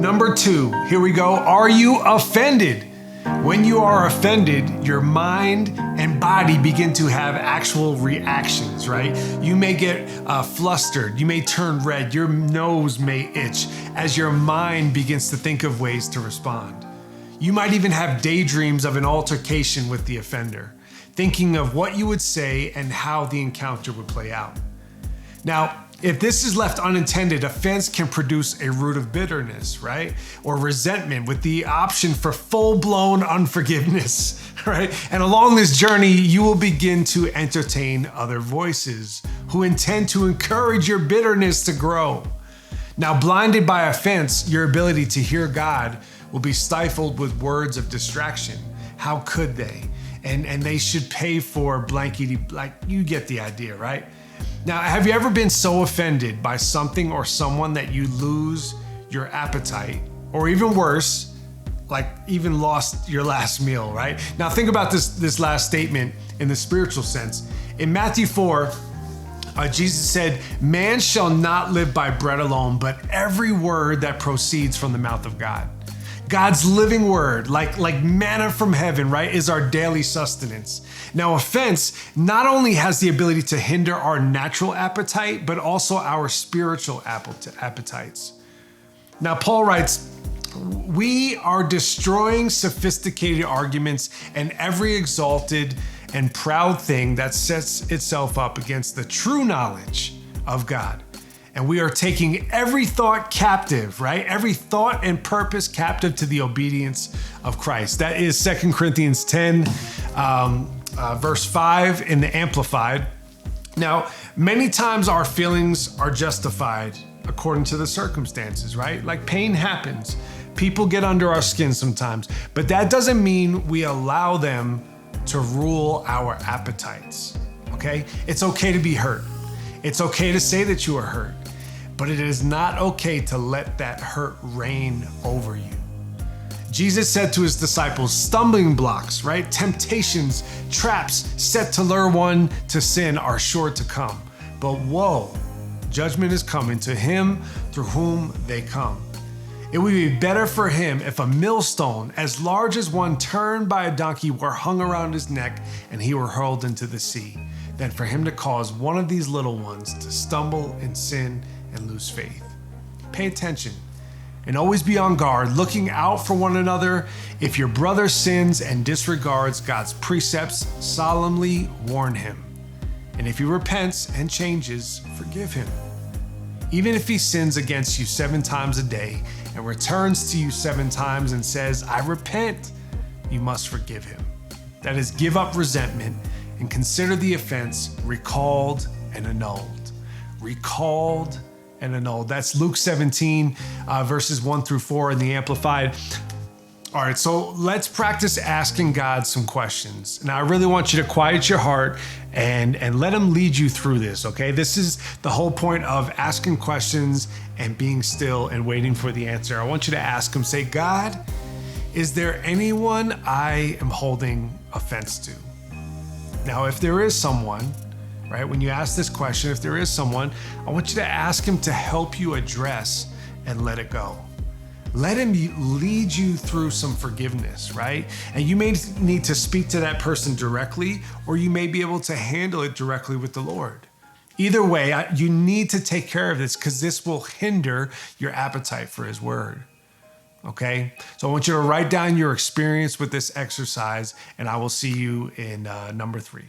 Number 2, here we go. Are you offended? When you are offended, your mind and body begin to have actual reactions, right? You may get flustered, you may turn red, your nose may itch as your mind begins to think of ways to respond. You might even have daydreams of an altercation with the offender, thinking of what you would say and how the encounter would play out. Now, if this is left unintended, offense can produce a root of bitterness, right? Or resentment with the option for full-blown unforgiveness, right? And along this journey, you will begin to entertain other voices who intend to encourage your bitterness to grow. Now, blinded by offense, your ability to hear God will be stifled with words of distraction. How could they? And they should pay for blankety, like you get the idea, right? Now, have you ever been so offended by something or someone that you lose your appetite, or even worse, like even lost your last meal, right? Now think about this last statement in the spiritual sense. In Matthew 4, Jesus said, "Man shall not live by bread alone, but every word that proceeds from the mouth of God." God's living word, like manna from heaven, right, is our daily sustenance. Now, offense not only has the ability to hinder our natural appetite, but also our spiritual appetites. Now, Paul writes, "We are destroying sophisticated arguments and every exalted and proud thing that sets itself up against the true knowledge of God. And we are taking every thought captive," right? Every thought and purpose captive to the obedience of Christ. That is 2 Corinthians 10, verse 5 in the Amplified. Now, many times our feelings are justified according to the circumstances, right? Like pain happens. People get under our skin sometimes, but that doesn't mean we allow them to rule our appetites, okay? It's okay to be hurt. It's okay to say that you are hurt, but it is not okay to let that hurt reign over you. Jesus said to his disciples, stumbling blocks, right? Temptations, traps set to lure one to sin are sure to come. But woe, judgment is coming to him through whom they come. It would be better for him if a millstone as large as one turned by a donkey were hung around his neck and he were hurled into the sea, than for him to cause one of these little ones to stumble in sin and lose faith. Pay attention and always be on guard, looking out for one another. If your brother sins and disregards God's precepts, solemnly warn him. And if he repents and changes, forgive him. Even if he sins against you 7 times a day and returns to you 7 times and says, "I repent," you must forgive him. That is, give up resentment and consider the offense recalled and annulled. Recalled and annulled. That's Luke 17, verses 1 through 4 in the Amplified. All right, so let's practice asking God some questions. Now, I really want you to quiet your heart and let him lead you through this, okay? This is the whole point of asking questions and being still and waiting for the answer. I want you to ask him, say, "God, is there anyone I am holding offense to?" Now, if there is someone, right, when you ask this question, if there is someone, I want you to ask him to help you address and let it go. Let him lead you through some forgiveness, right? And you may need to speak to that person directly, or you may be able to handle it directly with the Lord. Either way, you need to take care of this because this will hinder your appetite for his word. Okay? So I want you to write down your experience with this exercise, and I will see you in number 3.